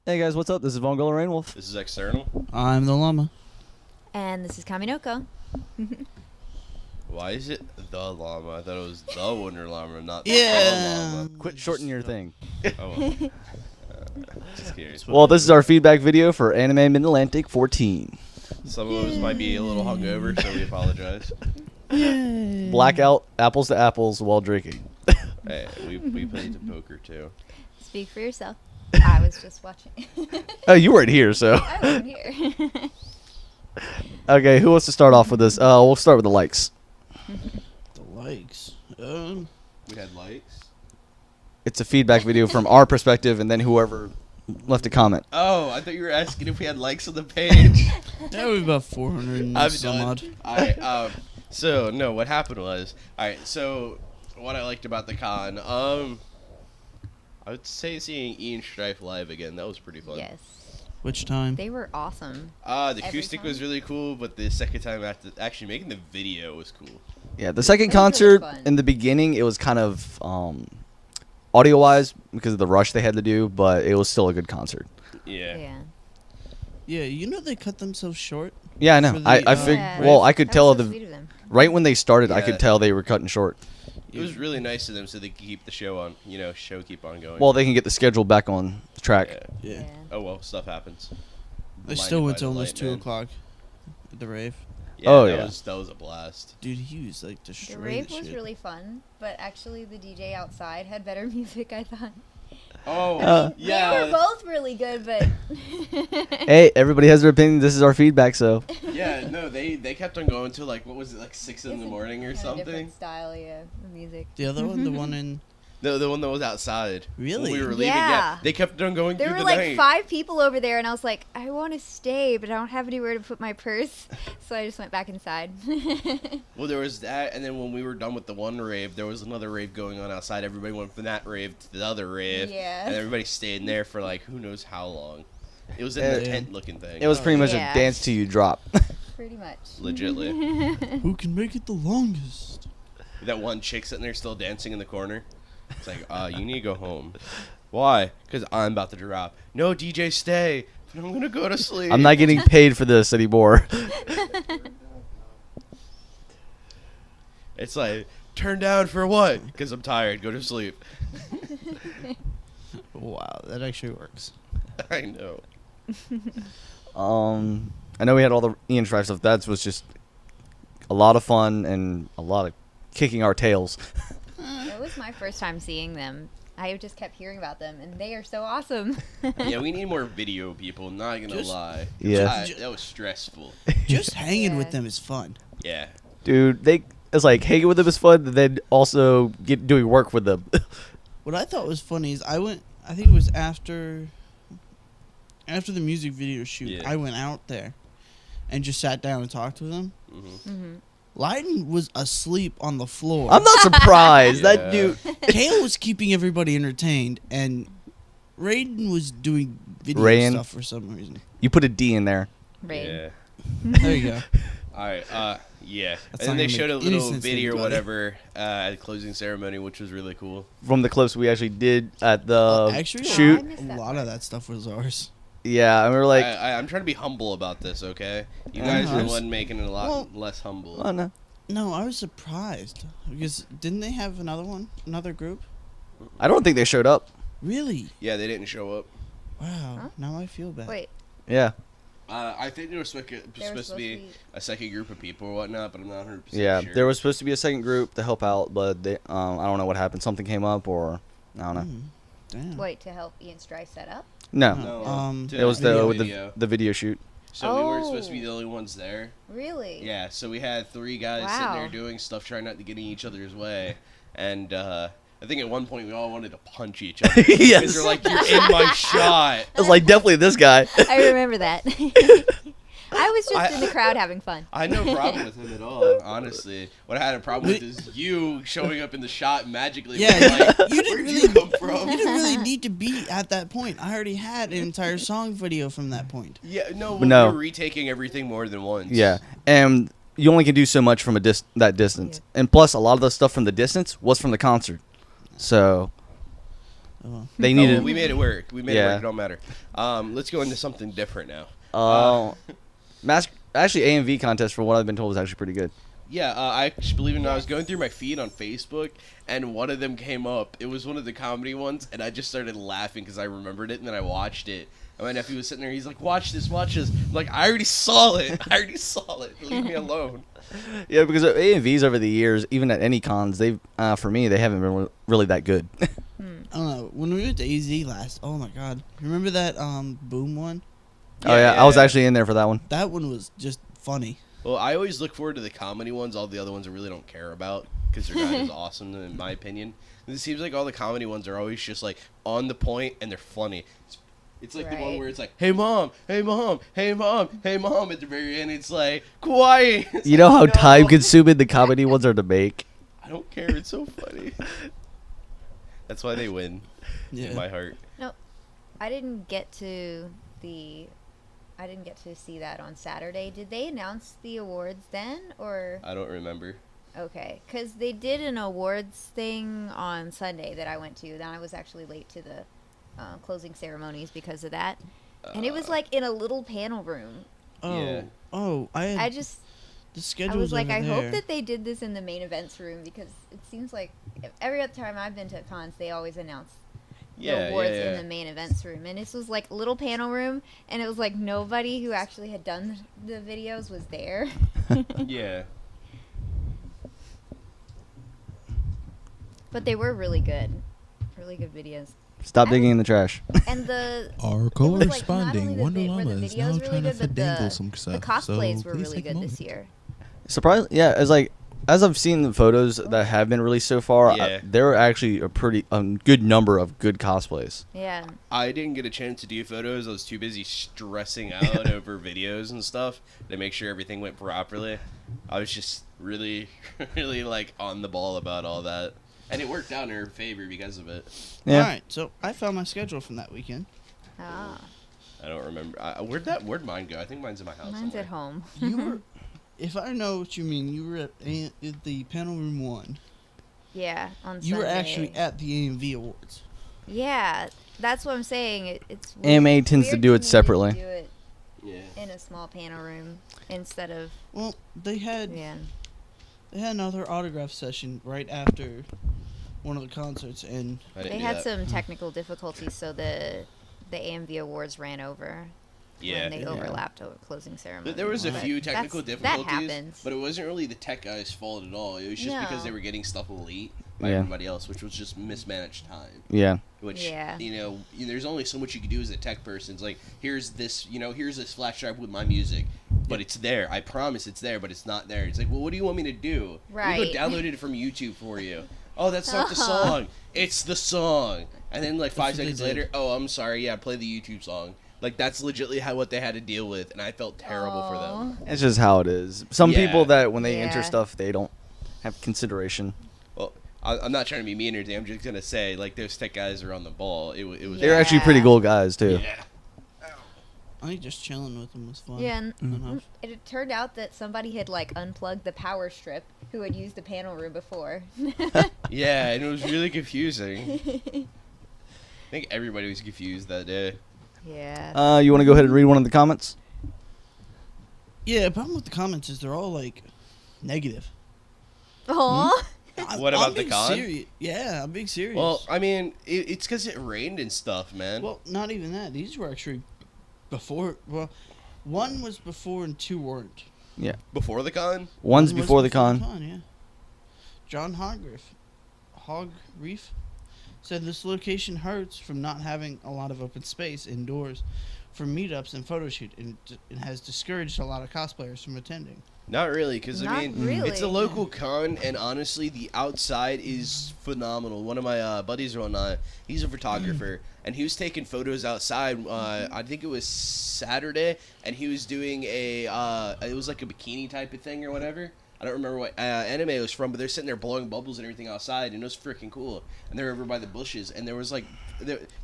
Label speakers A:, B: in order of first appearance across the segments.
A: Hey guys, what's up? This is Von Gola Rainwolf.
B: This is External.
C: I'm the llama.
D: And this is Kaminoko.
B: Why is it the llama? I thought it was the Wonder Llama, not the
C: Yeah.
A: Quit shortening your thing.
B: llama. Oh, well. Just curious.
A: Well, this is our feedback video for Anime Mid-Atlantic 14.
B: Some of us might be a little hungover, so we apologize.
A: Blackout, apples to apples while drinking.
B: Hey, we played some poker too.
D: Speak for yourself. I was just watching.
A: Oh, you weren't here, so.
D: I wasn't here.
A: Okay, who wants to start off with this? We'll start with the likes.
C: The likes.
B: We had likes.
A: It's a feedback video from our perspective, and then whoever left a comment.
B: Oh, I thought you were asking if we had likes on the page.
C: That was about 400 and
B: I'm
C: some
B: done.
C: odd.
B: Alright, so no, what happened was, alright, so what I liked about the con, I would say seeing Ian Strife live again, that was pretty fun.
D: Yes.
C: Which time?
D: They were awesome.
B: The
D: Every
B: acoustic
D: time?
B: was really cool, but the second time after actually making the video was cool.
A: Yeah, the second
D: That was really
A: concert,
D: fun.
A: in the beginning, it was kind of audio-wise because of the rush they had to do, but it was still a good concert.
B: Yeah.
C: Yeah, you know they cut themselves short?
A: Yeah, I know.
C: For the,
A: I
C: uh,
A: figured.
D: Yeah,
A: Well, I could
D: that
A: tell
D: was so
A: the
D: sweet of them.
A: right when they started, I
B: Yeah.
A: could tell they were cutting short.
B: It was really nice of them so they could keep the show on, keep on going.
A: Well, they can get the schedule back on track.
B: Yeah.
C: Yeah.
B: Oh well, stuff happens.
C: I
B: Blinded
C: still went
B: by
C: to
B: the
C: almost
B: light,
C: 2
B: man.
C: o'clock at the rave.
B: Yeah,
A: Oh,
B: that
A: yeah.
B: that was a blast.
C: Dude, he was like
D: The
C: destroying
D: rave
C: the
D: was
C: shit.
D: really fun, but actually the DJ outside had better music, I thought.
B: Oh,
D: They were both really good, but...
A: Hey, everybody has their opinion. This is our feedback, so.
B: Yeah, no, they kept on going till like, what was it, like 6 in the morning or
D: Had a
B: something?
D: different style, yeah, of music.
C: The other one, the one in...
B: No, the one that was outside.
C: Really?
B: When we were leaving,
D: Yeah.
B: They kept on going
D: There
B: through
D: were
B: the
D: like
B: night.
D: 5 people over there, and I was like, I want to stay, but I don't have anywhere to put my purse. So I just went back inside.
B: Well, there was that, and then when we were done with the one rave, there was another rave going on outside. Everybody went from that rave to the other rave.
D: Yeah.
B: And everybody stayed in there for like who knows how long. It was in
A: Yeah.
B: the tent-looking thing.
A: It was pretty much
D: Yeah.
A: a dance till you drop.
D: Pretty much.
B: Legitly.
C: Who can make it the longest?
B: That one chick sitting there still dancing in the corner. It's like, you need to go home. Why? Because I'm about to drop. No, DJ, stay. I'm going to go to sleep.
A: I'm not getting paid for this anymore.
B: It's like, turn down for what? Because I'm tired. Go to sleep.
C: Wow, that actually works.
B: I know.
A: I know we had all the Ian Strife stuff. That was just a lot of fun and a lot of kicking our tails.
D: It was my first time seeing them. I just kept hearing about them, and they are so awesome.
B: Yeah, we need more video people. Not going to
C: Just-
B: lie.
A: Yeah.
B: That was stressful.
C: Just hanging with
D: Yeah.
C: them is fun.
B: Yeah.
A: Dude, it's like hanging with them is fun, but then also doing work with them.
C: What I thought was funny is I think it was after the music video shoot,
B: Yeah.
C: I went out there and just sat down and talked with them.
D: Hmm.
C: Lydon was asleep on the floor.
A: I'm not surprised.
B: Yeah.
A: That dude.
C: Kale was keeping everybody entertained, and Raiden was doing video
A: Rayan.
C: stuff for some reason.
A: You put a D in there.
D: Right.
B: Yeah.
C: There you go.
B: All right. Yeah.
C: That's
B: And then
C: not
B: they
C: gonna
B: showed a
C: make any
B: little
C: sense to
B: video or
C: anybody.
B: whatever at the closing ceremony, which was really cool.
A: From the clips we actually did at the
C: Actually,
A: shoot.
D: I missed
C: a
D: that
C: lot of that stuff was ours.
A: Yeah, and we were like,
B: I'm trying to be humble about this, okay? You guys are the one making it a lot
C: Well-
B: less humble.
A: oh no.
C: No, I was surprised because didn't they have another group?
A: I don't think they showed up.
C: Really?
B: Yeah, they didn't show up.
C: Wow.
D: Huh?
C: Now I feel bad.
D: Wait,
A: Yeah.
B: I think there was supposed
D: they were
B: to be a second group of people or whatnot, but I'm not 100%
A: Yeah,
B: sure.
A: there was supposed to be a second group to help out, but they, I don't know what happened. Something came up, or I don't know.
C: Damn.
D: wait to help Ian Strife set up?
A: No,
B: No,
C: To
A: it was
C: video.
A: the video shoot.
B: So we weren't supposed to be
D: Oh.
B: the only ones there.
D: Really?
B: Yeah, so we had 3 guys sitting
D: Wow.
B: there doing stuff, trying not to get in each other's way. And I think at one point we all wanted to punch each other.
A: Yes.
B: Because they're like, you're in my shot.
A: It was like definitely this guy.
D: I remember that. I was just in the crowd having fun.
B: I had no problem with him at all, honestly. What I had a problem with is you showing up in the shot magically.
C: Yeah,
B: being like,
C: you didn't
B: where'd
C: really
B: you come from?
C: You didn't really need to be at that point. I already had an entire song video from that point.
B: Yeah, no,
A: No.
B: we were retaking everything more than once.
A: Yeah, and you only can do so much from that distance, and plus a lot of the stuff from the distance was from the concert. So They
B: Oh,
A: needed.
B: well, we made it work. We made it
A: Yeah.
B: work. It don't matter. Let's go into something different now.
A: Actually, AMV contest, for what I've been told, is actually pretty good.
B: Yeah, I actually believe it or not, I was going through my feed on Facebook, and one of them came up. It was one of the comedy ones, and I just started laughing because I remembered it, and then I watched it. And my nephew was sitting there, he's like, watch this. I'm like, I already saw it. Leave me alone.
A: Yeah, because AMVs over the years, even at any cons, they've for me they haven't been really that good.
C: I don't know. When we went to AZ last, oh my god, remember that Boom one?
A: Oh yeah, I was actually in there for that one.
C: That one was just funny.
B: Well, I always look forward to the comedy ones. All the other ones I really don't care about because they're not as awesome, in my opinion. And it seems like all the comedy ones are always just like on the point and they're funny. It's like the one
D: Right.
B: where it's like, hey mom, hey mom, hey mom, hey mom. At the very end, it's like quiet. It's
A: You know
B: like,
A: how
B: no.
A: time-consuming the comedy ones are to make.
B: I don't care. It's so funny. That's why they win
C: Yeah.
B: in my heart.
D: I didn't get to see that on Saturday. Did they announce the awards then, or
B: I don't remember.
D: okay? Because they did an awards thing on Sunday that I went to. Then I was actually late to the closing ceremonies because of that, and it was like in a little panel room.
C: Oh,
B: Yeah.
C: oh,
D: I
C: the
D: I
C: schedule
D: was like,
C: over
D: I
C: there.
D: hope that they did this in the main events room because it seems like every other time I've been to cons, they always announce the awards in the main events room, and this was like a little panel room, and it was like nobody who actually had done the videos was there.
B: Yeah.
D: But they were really good videos.
A: Stop digging in the trash.
D: And the
E: Our
D: it was, like, not
E: corresponding
D: only the
E: Wonder
D: vi- were the
E: Llama is
D: videos
E: now
D: really
E: trying to
D: good, but
E: finagle
D: the-
E: some stuff.
D: the cosplays
E: so
D: were
E: please
D: really
E: take a
D: good this
E: moment.
D: year.
A: Surprise! Yeah, it's like as I've seen the photos that have been released so far,
B: Yeah.
A: there are actually a pretty good number of good cosplays.
D: Yeah.
B: I didn't get a chance to do photos. I was too busy stressing out over videos and stuff to make sure everything went properly. I was just really, really like on the ball about all that. And it worked out in her favor because of it.
A: Yeah.
C: All right, so I found my schedule from that weekend.
D: Ah,
B: I don't remember. Where'd mine go? I think mine's in my house.
D: mine's
B: somewhere.
D: at home.
C: You were, if I know what you mean, you were at the panel room one.
D: Yeah, on
C: You were
D: Sunday.
C: actually at the AMV Awards.
D: Yeah, that's what I'm saying. It's
A: AMA tends to
D: weird
A: do
D: me
A: it separately.
D: do it
B: Yeah.
D: in a small panel room instead of
C: Well, they had
D: yeah.
C: another autograph session right after one of the concerts, and
B: I didn't
D: They
B: do
D: had
B: that.
D: some technical difficulties, so the AMV awards ran over.
B: Yeah.
D: When they
C: Yeah.
D: overlapped over closing ceremony.
B: There was a
C: But
B: few technical
D: that
B: difficulties,
D: happens.
B: but it wasn't really the tech guys' fault at all. It was just because
D: No.
B: they were getting stuff late by
A: Yeah.
B: everybody else, which was just mismanaged time.
A: Yeah.
B: Which
D: Yeah.
B: There's only so much you can do as a tech person. It's like here's this flash drive with my music, but it's there. I promise it's there, but it's not there. It's like, well, what do you want me to do? Let me
D: Right.
B: go download it from YouTube for you. Oh, that's not the
D: Uh-huh.
B: song. It's the song. And then like 5
C: That's what they
B: seconds
C: did.
B: later, oh, I'm sorry. Yeah, play the YouTube song. Like that's legitimately what they had to deal with, and I felt terrible for them.
A: It's just how it is. Some
B: Yeah.
A: people that when they enter
D: Yeah.
A: stuff, they don't have consideration.
B: Well, I'm not trying to be mean or anything. I'm just gonna say like those tech guys are on the ball. It was.
A: They're actually pretty
D: Yeah.
A: cool guys too.
B: Yeah.
C: I think just chilling with them was fun.
D: Yeah, and
C: Enough.
D: it turned out that somebody had like unplugged the power strip who had used the panel room before.
B: Yeah, and it was really confusing. I think everybody was confused that day.
D: Yeah.
A: You want to go ahead and read one of the comments?
C: Yeah, the problem with the comments is they're all like negative.
D: Aw.
B: What about the
C: being
B: con?
C: Yeah, I'm being serious.
B: Well, I mean, it's because it rained and stuff, man.
C: Well, not even that. These were actually before. Well, one was before and two weren't.
B: Before the con?
A: One's
C: One was
A: before the con.
C: Yeah. John Hogreef said this location hurts from not having a lot of open space indoors for meetups and photo shoot, and it has discouraged a lot of cosplayers from attending.
B: Not really, because I
D: Not
B: mean,
D: really.
B: it's a local con, and honestly, the outside is phenomenal. One of my buddies or whatnot, he's a photographer, and he was taking photos outside. I think it was Saturday, and he was doing it was like a bikini type of thing or whatever. I don't remember what anime it was from, but they're sitting there blowing bubbles and everything outside, and it was freaking cool. And they're over by the bushes, and there was like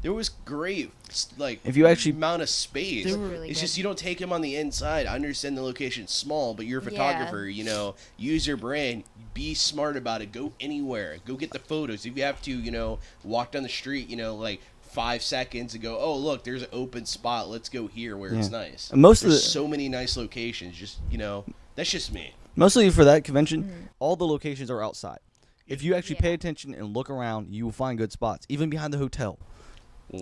B: there was great like
A: If you actually
B: amount of space.
C: They
D: Looked
C: were-
D: really
B: It's
D: good.
B: just you don't take them on the inside. I understand the location's small, but you're a
D: Yeah.
B: photographer. You know, use your brain. Be smart about it. Go anywhere. Go get the photos. If you have to, you know, walk down the street, you know, like 5 seconds and go, oh look, there's an open spot. Let's go here where it's
A: Yeah.
B: nice.
A: And most of
B: There's
A: the-
B: so many nice locations. Just you know, that's just me.
A: mostly for that convention, all the locations are outside. If you actually pay
D: Yeah.
A: attention and look around, you will find good spots, even behind the hotel.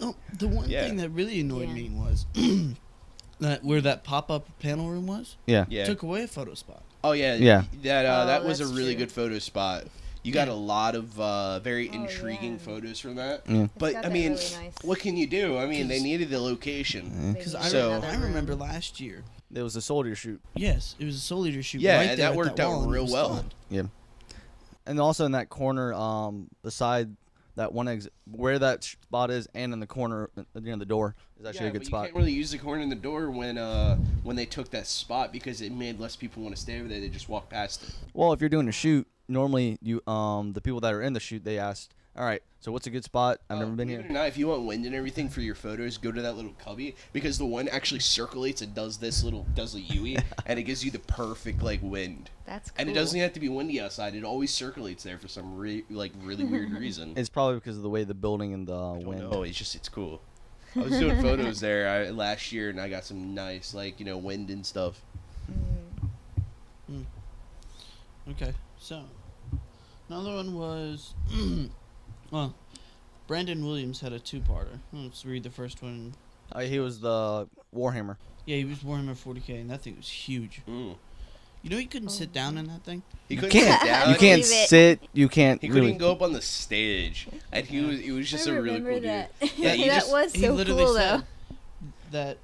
C: Oh, the one
B: Yeah.
C: thing that really annoyed
D: Yeah.
C: me was that where that pop-up panel room was,
A: Yeah.
B: Yeah.
C: took away a photo spot.
B: Oh yeah.
A: Yeah.
B: That
D: Oh,
B: was a
D: that's
B: really
D: true.
B: good photo spot. You got
C: Yeah.
B: a lot of very
D: Oh,
B: intriguing
D: yeah.
B: photos from that.
A: Yeah.
D: It's
B: But
D: got
B: I
D: that
B: mean,
D: really nice-
B: what can you do? I mean, they
C: 'Cause-
B: needed the location.
D: They
C: Because
D: needed
C: I,
B: So-
D: another
C: I
D: room.
C: remember last year.
A: There was a soldier shoot.
C: Yes, it was a Soul Eater shoot.
B: Yeah,
C: right
B: and
C: there
B: that
C: at
B: worked out
C: wall, and it
B: real
C: was
B: well.
C: fun.
A: Yeah. And also in that corner, beside that one exit, where that spot is, and in the corner near the door is actually
B: Yeah,
A: a good
B: but
A: spot.
B: You can't really use the corner in the door when they took that spot because it made less people want to stay over there. They just walk past it.
A: Well, if you're doing a shoot, normally you the people that are in the shoot, they asked, all right, so what's a good spot? I've never been
B: Believe it
A: here.
B: or not, if you want wind and everything for your photos, go to that little cubby because the one actually circulates and does a Yui, and it gives you the perfect like wind.
D: That's cool.
B: And it doesn't have to be windy outside. It always circulates there for some really weird reason.
A: It's probably because of the way the building and the
B: I
A: wind.
B: don't know. It's cool. I was doing photos there last year, and I got some nice wind and stuff.
C: Okay, so another one was, well, Brandon Williams had a two-parter. Let's read the first one.
A: He was the Warhammer.
C: Yeah, he was Warhammer 40K, and that thing was huge. You know, he couldn't sit down in that thing.
B: He
A: You
B: couldn't
A: can't.
B: sit down.
A: You can't
D: Believe it.
A: sit. You can't.
B: He couldn't
A: really.
B: even go up on the stage, and he was just
D: I
B: a really
D: remember
B: cool
D: that.
B: dude. Yeah, he
D: that
B: just-
D: was
C: He
D: so
C: literally
D: cool
C: said
D: though.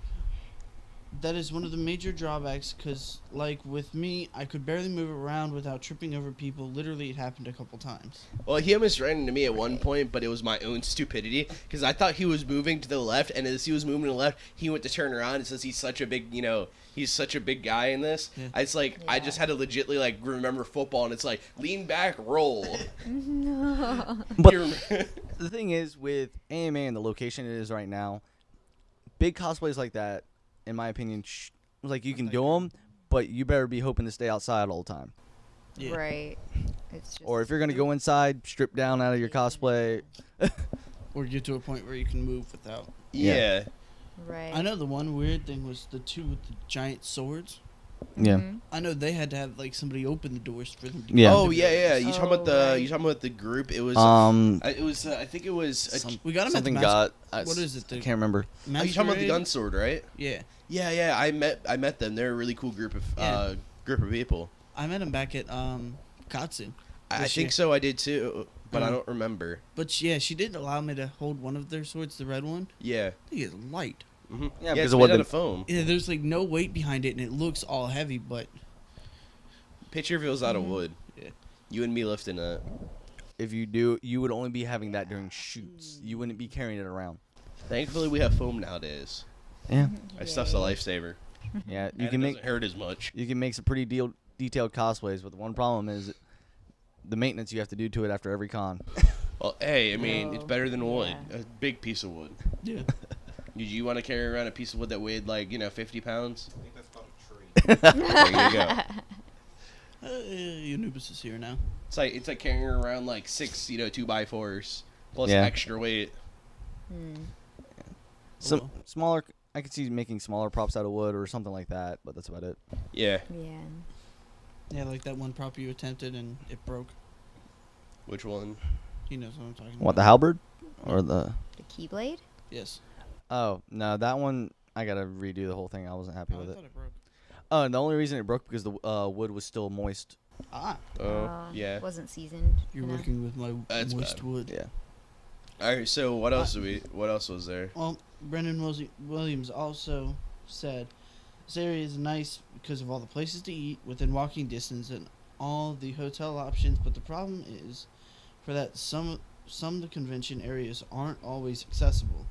C: that is one of the major drawbacks, because, like, with me, I could barely move around without tripping over people. Literally, it happened a couple times.
B: Well, he almost ran into me at one point, but it was my own stupidity because I thought he was moving to the left, and as he was moving to the left, he went to turn around and says he's such a big, he's such a big guy in this.
C: Yeah.
B: It's like I just had to legitly remember football, and it's like lean back, roll.
D: No.
A: But
B: You remember-
A: the thing is, with AMA and the location it is right now, big cosplays like that, in my opinion, like you can do them, but you better be hoping to stay outside all the time.
C: Yeah.
D: Right. It's just
A: Or if you're gonna go inside, strip down out of your cosplay.
C: Or get to a point where you can move without.
B: yeah.
D: right.
C: I know the one weird thing was the two with the giant swords.
A: Yeah.
D: Mhm.
C: I know they had to have, like, somebody open the doors for them to
A: Yeah.
B: Oh yeah. You talking about
D: Oh, right.
B: you talking about the group? It was. I think it was.
C: We got him
A: something
C: at the
A: got.
C: What is it?
A: I can't remember.
B: Oh, you talking about the gun sword, right?
C: Yeah.
B: Yeah. I met them. They're a really cool group of
C: Yeah.
B: people.
C: I met him back at Katsu.
B: I
C: This
B: think
C: year.
B: so. I did too, but I
C: Mhm.
B: don't remember.
C: But yeah, she did allow me to hold one of their swords, the red one.
B: Yeah.
C: I think it's light.
B: Mm-hmm.
A: Yeah,
B: it's
A: because of
B: made
A: what
B: out
A: the-
B: of foam.
C: Yeah, there's like no weight behind it, and it looks all heavy, but
B: Picture if it was out of wood.
C: Yeah.
B: You and me lifting that.
A: If you do, you would only be having that during shoots. You wouldn't be carrying it around.
B: Thankfully, we have foam nowadays.
A: Yeah.
B: That stuff's a lifesaver.
A: Yeah.
B: And
A: You
B: it
A: can make
B: doesn't hurt as much.
A: you can make some pretty detailed cosplays, but the one problem is the maintenance you have to do to it after every con.
B: Well, hey, I mean, it's
D: Oh,
B: better than wood.
D: yeah.
B: A big piece of wood.
C: yeah.
B: Did you want to carry around a piece of wood that weighed 50 pounds?
E: I think that's called a tree.
B: There you go.
C: Anubis is here now.
B: It's like carrying around 6 2x4s plus
A: Yeah.
B: extra weight.
D: Hmm.
A: Some
C: well.
A: smaller. I could see making smaller props out of wood or something like that, but that's about it.
B: Yeah.
D: Yeah.
C: Yeah, like that one prop you attempted and it broke.
B: Which one?
C: He knows what I'm talking
A: What, the
C: about.
A: halberd or the?
D: The Keyblade.
C: Yes.
A: Oh no, that one I gotta redo the whole thing. I wasn't happy
C: Oh, I
A: with it.
C: thought it broke.
A: Oh, and the only reason it broke because the wood was still moist.
C: Ah,
B: Oh, yeah.
D: Wasn't seasoned.
C: you're
D: enough.
C: working with my
B: That's
C: moist
B: bad.
C: wood.
A: Yeah.
B: All right. So what else What else was there?
C: Well, Brendan Williams also said this area is nice because of all the places to eat within walking distance and all the hotel options, but the problem is for that some of the convention areas aren't always accessible.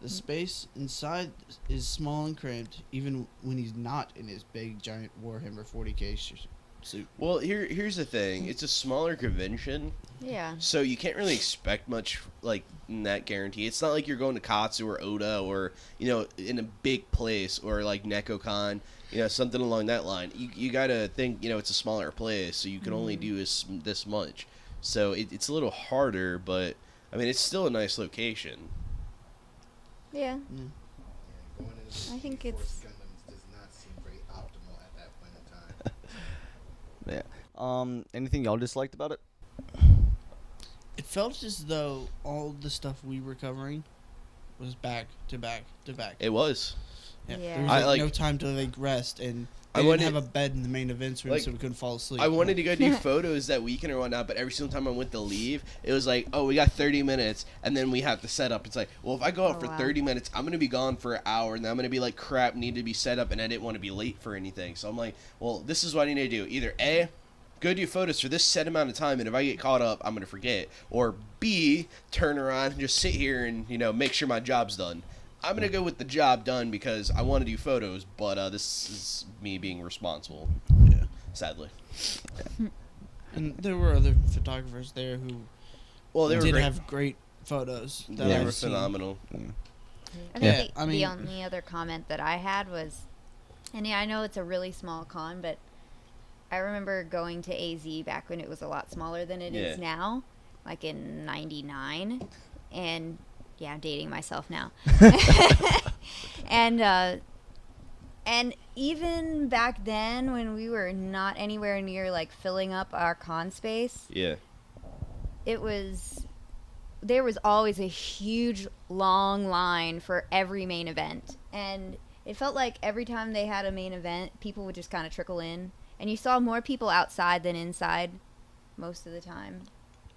C: The space inside is small and cramped, even when he's not in his big giant Warhammer 40K suit.
B: Well, here's the thing. It's a smaller convention,
D: Yeah.
B: so you can't really expect much like in that guarantee. It's not like you're going to Katsu or Oda or in a big place or like NekoCon, something along that line. You gotta think it's a smaller place, so you can only do this much. So it's a little harder, but I mean it's still a nice location.
D: Yeah.
C: Mm.
E: Going into
D: I think
E: Force
D: it's-
E: Gundams does not seem very optimal at that point in time.
A: Yeah. Anything y'all disliked about it?
C: It felt as though all the stuff we were covering was back to back to back.
B: It was.
D: Yeah.
C: There was
B: I
C: no time to rest, and
B: I
C: they
B: wanted-
C: didn't have a bed in the main events room,
B: like,
C: so we couldn't fall asleep.
B: I wanted to go do photos that weekend or whatnot, but every single time I went to leave, it was like, oh, we got 30 minutes, and then we have to set up. It's like, well, if I go out
D: Oh,
B: for
D: wow.
B: 30 minutes, I'm going to be gone for an hour, and then I'm going to be like, crap, need to be set up, and I didn't want to be late for anything. So I'm like, well, this is what I need to do. Either A, go do photos for this set amount of time, and if I get caught up, I'm going to forget. Or B, turn around and just sit here and, make sure my job's done. I'm going to go with the job done because I want to do photos, but this is me being responsible. Yeah, sadly.
C: And there were other photographers there who
B: Well, they were
C: did
B: great.
C: have great photos. That
B: They
C: I've
B: were
C: seen.
B: phenomenal.
D: I think
C: Yeah,
D: the,
C: I
D: the
C: mean-
D: only other comment that I had was, and yeah, I know it's a really small con, but I remember going to AZ back when it was a lot smaller than it is
B: Yeah.
D: now, like in '99, and yeah, I'm dating myself now. And even back then, when we were not anywhere near like filling up our con space,
B: Yeah.
D: there was always a huge long line for every main event, and it felt like every time they had a main event, people would just kind of trickle in, and you saw more people outside than inside most of the time.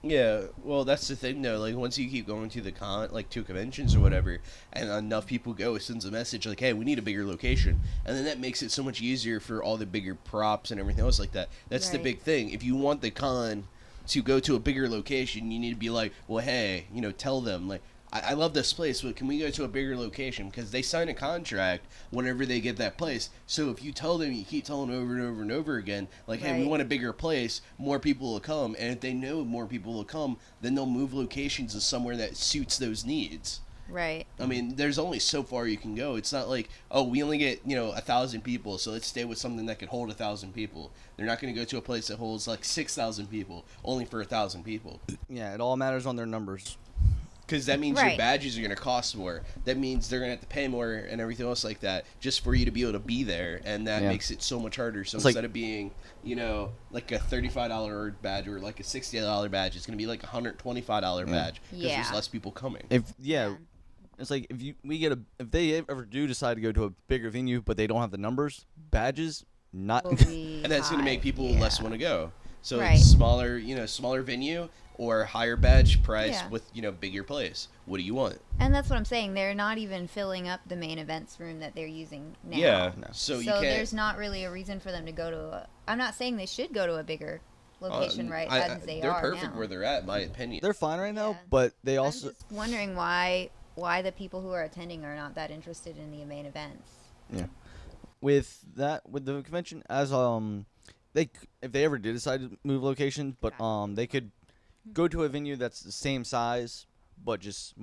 B: Yeah, well, that's the thing, though. Like, once you keep going to the to conventions or whatever, and enough people go, it sends a message like, hey, we need a bigger location. And then that makes it so much easier for all the bigger props and everything else like that. That's the
D: Right.
B: big thing. If you want the con to go to a bigger location, you need to be like, well, hey, tell them, like, I love this place, but can we go to a bigger location? Because they sign a contract whenever they get that place. So if you tell them, you keep telling over and over and over again, like, hey, we
D: Right.
B: want a bigger place, more people will come. And if they know more people will come, then they'll move locations to somewhere that suits those needs.
D: Right.
B: I mean, there's only so far you can go. It's not like, oh, we only get, 1,000 people, so let's stay with something that could hold 1,000 people. They're not going to go to a place that holds like 6,000 people, only for 1,000 people.
A: Yeah, it all matters on their numbers.
B: Because that means your
D: Right.
B: badges are going to cost more. That means they're going to have to pay more and everything else like that just for you to be able to be there. And that
A: Yeah.
B: makes it so much harder. So
A: It's like-
B: instead of being, like a $35 badge or like a $60 badge, it's going to be like a $125 badge. Because
D: Yeah.
B: there's less people coming.
A: If it's like if they ever do decide to go to a bigger venue, but they don't have the numbers, badges, not.
D: Will be
B: And that's going to
D: high.
B: make people
D: Yeah.
B: less want to go. So
D: Right.
B: it's smaller, smaller venue or higher badge price
D: Yeah.
B: with, bigger place. What do you want?
D: And that's what I'm saying. They're not even filling up the main events room that they're using now.
B: Yeah.
A: No.
B: So you
D: So
B: can't.
D: there's not really a reason for them to go to a. I'm not saying they should go to a bigger location, right? As they
B: they're
D: are
B: perfect
D: now.
B: where they're at, in my opinion.
A: They're fine right now,
D: Yeah.
A: but they
D: I'm
A: also
D: just wondering why the people who are attending are not that interested in the main events.
A: with the convention as if they ever did decide to move location, but they could go to a venue that's the same size but just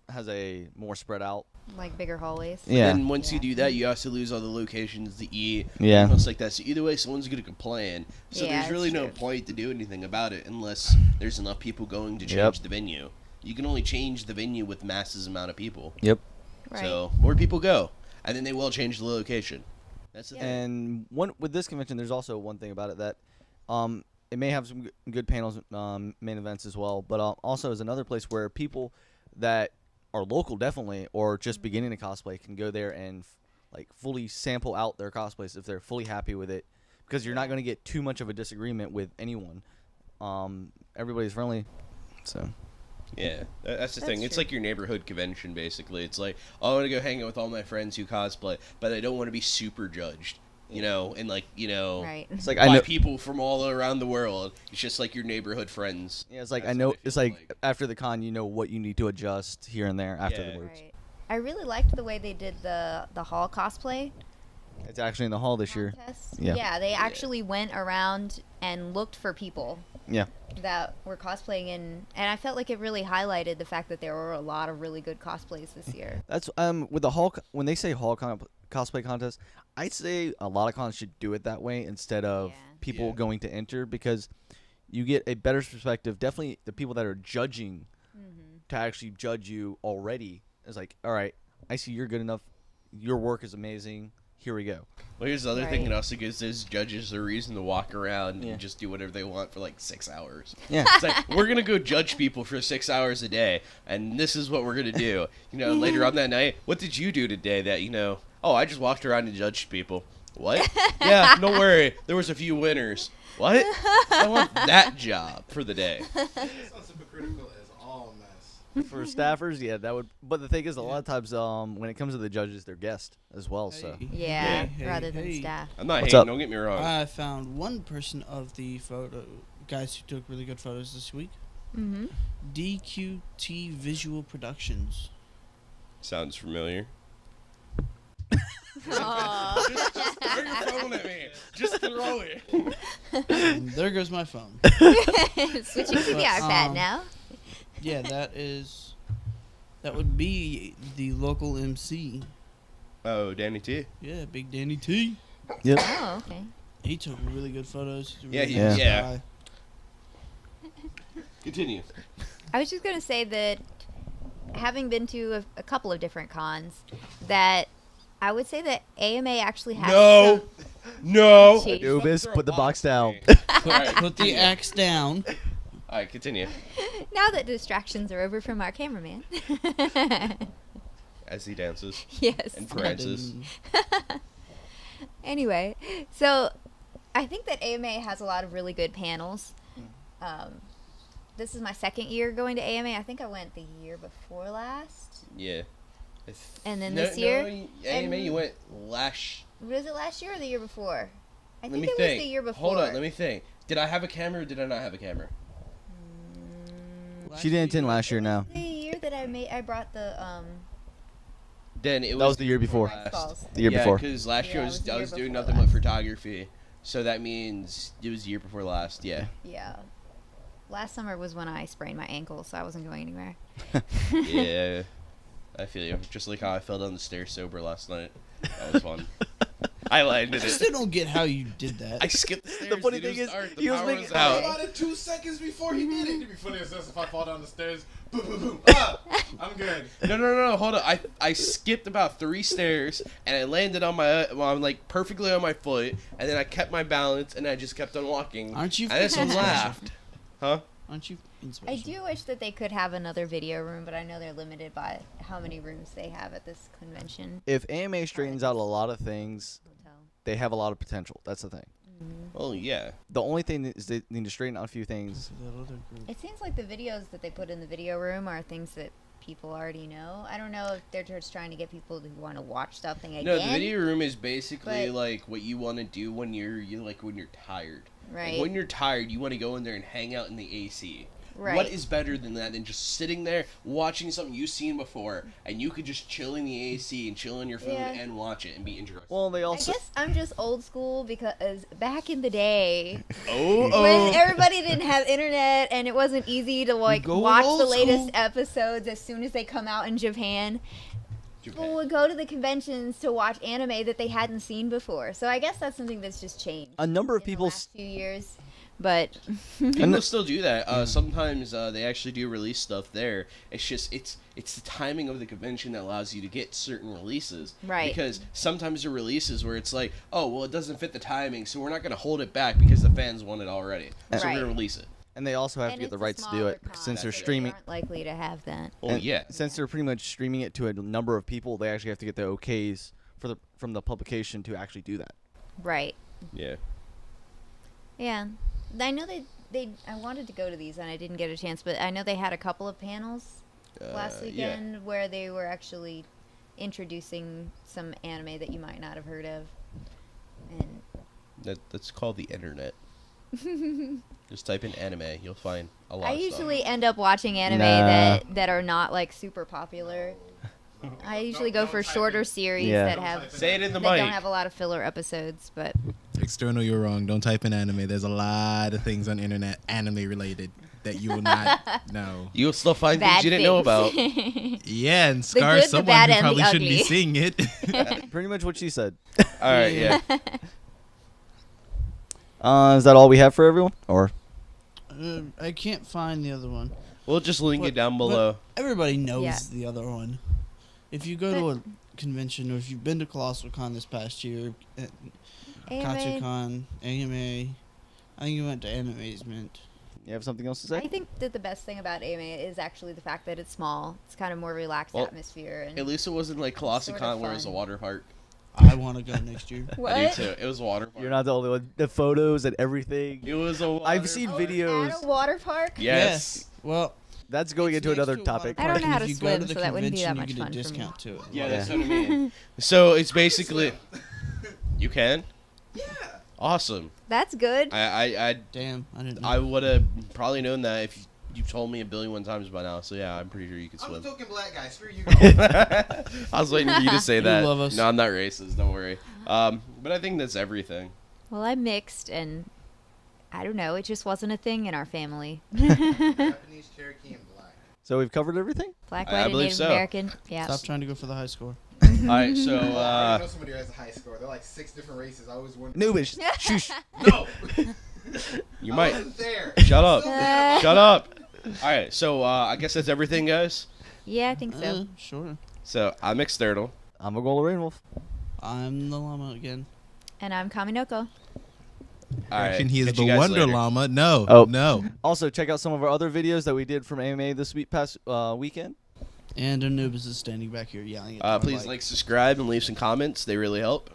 A: has a more spread out.
D: Like bigger hallways.
A: Yeah.
B: And once you
D: Yeah.
B: do that, you also lose all the locations to eat.
A: Yeah.
B: Stuff like that. So either way, someone's going to complain. So
D: Yeah,
B: there's really
D: it's
B: no
D: true.
B: point to do anything about it unless there's enough people going to change
A: Yep.
B: the venue. You can only change the venue with masses amount of people.
A: Yep.
D: Right.
B: So more people go, and then they will change the location. That's the
D: Yeah.
B: thing.
A: And with this convention, there's also one thing about it that it may have some good panels, main events as well, but also is another place where people that are local definitely or just beginning to cosplay can go there and fully sample out their cosplays if they're fully happy with it, because you're not going to get too much of a disagreement with anyone. Everybody's friendly, so.
B: Yeah, that's the
D: That's
B: thing. It's
D: true.
B: like your neighborhood convention, basically. It's like, oh, I want to go hang out with all my friends who cosplay, but I don't want to be super judged, and
D: Right.
A: It's like
B: by
A: I know.
B: people from all around the world. It's just like your neighborhood friends.
A: Yeah, it's like
B: That's
A: I know.
B: what it
A: It's
B: feels
A: like after the con, you know what you need to adjust here and there
B: Yeah.
A: afterwards.
D: Right. I really liked the way they did the hall cosplay.
A: It's actually in the hall this year.
D: contest.
A: Yeah.
D: Yeah, they actually went around and looked for people
A: Yeah.
D: that were cosplaying and I felt like it really highlighted the fact that there were a lot of really good cosplays this year.
A: That's with the hall when they say cosplay contest, I'd say a lot of cons should do it that way instead of
D: Yeah.
A: people
B: Yeah.
A: going to enter, because you get a better perspective. Definitely the people that are judging to actually judge you already is like, all right, I see you're good enough. Your work is amazing. Here we go.
B: Well, here's the other thing.
D: Right.
B: It also gives those judges a reason to walk around
A: Yeah.
B: and just do whatever they want for like 6 hours.
A: Yeah.
B: It's like, we're going to go judge people for 6 hours a day, and this is what we're going to do. Later on that night, what did you do today that, oh, I just walked around and judged people. What? Yeah, don't worry. There was a few winners. What? I want that job for the day.
E: Sounds hypocritical as all mess.
A: For staffers, yeah, that would. But the thing is, a lot of times, when it comes to the judges, they're guests as well. So
C: Hey,
D: Yeah,
C: hey,
D: rather than
C: hey.
D: staff.
B: I'm not
A: What's
B: hating,
A: up?
B: don't get me wrong.
C: I found one person of the photo guys who took really good photos this week.
D: Mm-hmm.
C: DQT Visual Productions.
B: Sounds familiar.
D: Aw.
B: Just throw your phone at me. Just throw it.
C: And there goes my phone.
D: Switching to the iPad
C: Um,
D: now.
C: Yeah, that would be the local MC.
B: Oh, Danny T.
C: Yeah, Big Danny T.
A: yep.
D: Oh, okay.
C: He took really good photos. He's a
B: Yeah,
C: really
B: he-
C: nice
B: yeah.
C: guy.
B: Continue.
D: I was just gonna say that having been to a couple of different cons, that I would say that AMA actually has
B: No.
D: some
B: No.
D: Jeez.
A: Anubis, put the box down.
C: Put the axe down.
B: All right, continue.
D: Now that distractions are over from our cameraman.
B: As he dances.
D: Yes.
B: And Francis.
D: Anyway, so I think that AMA has a lot of really good panels. This is my second year going to AMA. I think I went the year before last.
B: Yeah.
D: And then this year?
B: AMA,
D: And-
B: you went last.
D: Was it last year or the year before? I
B: Let
D: think
B: me
D: it
B: think.
D: was the year before.
B: Hold on, let me think. Did I have a camera or did I not have a camera?
A: She didn't attend last year. Now
D: The year that I brought the
B: Then it
A: that was the year before.
B: last.
D: balls.
A: The year
B: yeah,
A: before.
B: because last
D: Yeah,
B: year
D: it was the
B: I
D: year
B: was doing
D: before
B: nothing but
D: last.
B: photography. So that means it was the year before last. Yeah.
D: Yeah. Last summer was when I sprained my ankle, so I wasn't going anywhere.
B: Yeah. I feel you. Just like how I fell down the stairs sober last night. That was fun. I landed
C: I
B: it.
C: still don't get how you did that.
B: I skipped the stairs.
A: funny
B: dude. It
A: thing
B: was
A: is,
B: dark. The
A: he was
B: power
A: making-
B: was
E: How
B: out.
E: about it 2 seconds before he did it? It'd be funny as this if I fall down the stairs. Boom, boom, boom. Ah, I'm good.
B: No. Hold on. I skipped about 3 stairs and I landed on my, I'm like perfectly on my foot, and then I kept my balance and I just kept on walking.
C: Aren't you?
B: And I just
C: fucking special?
B: laughed. Huh?
C: Aren't you? fucking
D: I
C: special?
D: do wish that they could have another video room, but I know they're limited by how many rooms they have at this convention
A: If AMA straightens out a lot of things,
D: hotel.
A: they have a lot of potential. That's the thing.
B: Oh yeah.
A: The only thing is they need to straighten out a few things.
C: That other group.
D: It seems like the videos that they put in the video room are things that people already know. I don't know if they're just trying to get people who want to watch something again.
B: No, the video room is basically
D: But-
B: like what you want to do when you're when you're tired. Like,
D: Right.
B: when you're tired, you want to go in there and hang out in the AC.
D: Right.
B: What is better than that than just sitting there watching something you've seen before, and you could just chill in the AC and chill on your phone
D: Yeah.
B: and watch it and be interested.
A: Well, they
D: I
A: also
D: guess I'm just old school because back in the day,
B: oh,
D: when everybody didn't have internet and it wasn't easy to like
B: Go
D: watch
B: old
D: the latest
B: school.
D: episodes as soon as they come out in Japan, people
B: Japan.
D: would go to the conventions to watch anime that they hadn't seen before. So I guess that's something that's just changed
A: a number of
D: in the
A: people.
D: last few years. But
B: People still do that. Sometimes they actually do release stuff there. It's just it's the timing of the convention that allows you to get certain releases.
D: Right.
B: Because sometimes the releases where it's like, oh well, it doesn't fit the timing, so we're not going to hold it back because the fans want it already. So we're
D: Right.
B: going to release it.
A: And they also have
D: and
A: to get the
D: it's a
A: rights to do
D: smaller
A: it
D: con,
A: since they're
B: so they
A: streaming.
D: aren't likely to have that.
B: Oh
A: and
B: yeah.
A: Since they're pretty much streaming it to a number of people, they actually have to get the okays from the publication to actually do that.
D: Right.
B: Yeah.
D: Yeah. I know they I wanted to go to these and I didn't get a chance, but I know they had a couple of panels last
B: Yeah.
D: weekend where they were actually introducing some anime that you might not have heard of. And
B: That's called the internet. Just type in anime, you'll find a lot
D: I
B: of
D: usually end up watching anime
A: Nah.
D: that are not like super popular. I usually go for shorter series
A: Yeah.
D: that have
B: Say it in the
D: that
B: mic.
D: don't have a lot of filler episodes, but
F: External, you're wrong. Don't type in anime. There's a lot of things on the internet anime related that you will not know.
B: You'll still find
D: bad
B: things you didn't know about.
F: Yeah, and
D: good,
F: Scar
D: the
F: someone
D: bad,
F: who
D: and
F: probably
D: the
F: shouldn't be
D: ugly.
F: seeing it.
A: Pretty much what she said.
B: All right, yeah.
A: Is that all we have for everyone? Or
C: I can't find the other one.
B: We'll just link
C: But-
B: it down
C: but
B: below.
C: Everybody knows
D: Yeah.
C: the other one. If you go to a convention or if you've been to Colossal Con this past year,
D: AMA,
C: KatsuCon, AMA, I think you went to Animazement.
A: you have something else to say?
D: I think that the best thing about AMA is actually the fact that it's small. It's kind of more relaxed
B: Well,
D: atmosphere. And
B: At least it wasn't like
D: Sort of
B: Colossicon where it was a
D: fun.
B: water park.
C: I want to go next year.
D: what?
B: I do too. It was a water park.
A: You're not the only one. The photos and everything.
B: It was a water
A: I've seen
B: park.
A: videos.
D: At a water park?
B: Yes.
C: Well,
A: That's going
C: it's
A: into
C: next
A: another
C: to a water
A: topic.
D: I don't
C: park,
D: know
C: and
D: how
C: if
D: to
C: you go
D: swim,
C: the
D: so that wouldn't be that
C: convention,
D: much
C: you get
D: fun
C: a
D: for me.
C: discount to it.
B: Yeah,
A: Yeah.
B: that's what I mean. So it's basically you can.
E: Yeah.
B: Awesome.
D: That's good.
C: Damn, I didn't know.
B: I would have probably known that if you told me a billion times by now. So yeah, I'm pretty sure you could
E: I'm a
B: swim.
E: token black guy. Screw you guys.
B: I was waiting for you to say
C: You
B: that.
C: love us.
B: No, I'm not racist. Don't worry. But I think that's everything.
D: Well, I'm mixed, and I don't know. It just wasn't a thing in our family.
E: Japanese, Cherokee, and black.
A: So we've covered everything?
D: Black,
B: I
D: white, and
B: believe
D: Native
B: so.
D: American. Yeah.
C: Stop trying to go for the high score.
B: All right, so
E: I know somebody who has a high score. They're like 6 different races. I always wonder.
A: Noobish. Shush.
E: No.
B: you
E: I
B: might
E: wasn't there.
B: shut up.
E: So mad.
B: Shut up. All right, so I guess that's everything, guys.
D: Yeah, I think so.
C: Sure.
B: So I'm external.
A: I'm a Gola Rainwolf.
C: I'm the llama again.
D: And I'm Kaminoko.
B: All right,
F: Correction, he is
B: catch
F: the
B: you guys
F: Wonder
B: later.
F: Llama. No,
A: Oh.
F: no.
A: Also, check out some of our other videos that we did from AMA this past weekend.
C: And Anubis is standing back here yelling at the
B: Please like, subscribe, and leave some comments. They really help.